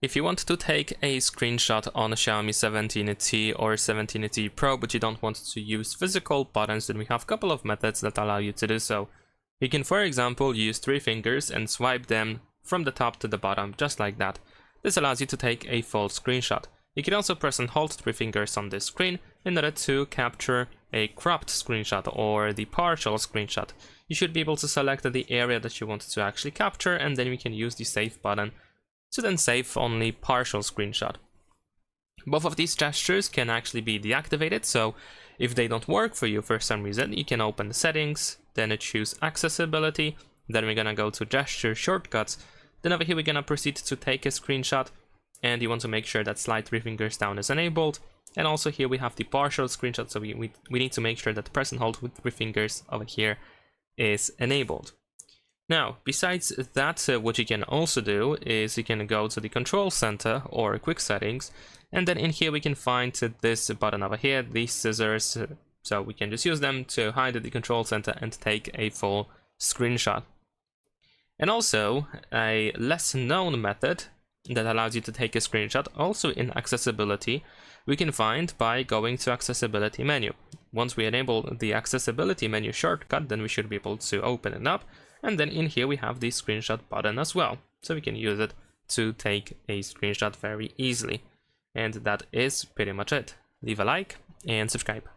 If you want to take a screenshot on a Xiaomi 17T or 17T Pro, but you don't want to use physical buttons, then we have a couple of methods that allow you to do so. You can, for example, use 3 fingers and swipe them from the top to the bottom, just like that. This allows you to take a full screenshot. You can also press and hold 3 fingers on this screen in order to capture a cropped screenshot or the partial screenshot. You should be able to select the area that you want to actually capture, and then we can use the save button to then save only partial screenshot. Both of these gestures can actually be deactivated, so if they don't work for you for some reason, you can open the settings, then choose accessibility, then we're gonna go to gesture shortcuts, then over here we're gonna proceed to take a screenshot, and you want to make sure that slide 3 fingers down is enabled, and also here we have the partial screenshot, so we need to make sure that press and hold with 3 fingers over here is enabled. Now, besides that, what you can also do is you can go to the control center or quick settings, and then in here we can find this button over here, these scissors, so we can just use them to hide the control center and take a full screenshot. And also, a less known method that allows you to take a screenshot, also in accessibility, we can find by going to accessibility menu. Once we enable the accessibility menu shortcut, then we should be able to open it up. And then in here we have the screenshot button as well, so we can use it to take a screenshot very easily. And that is pretty much it. Leave a like and subscribe.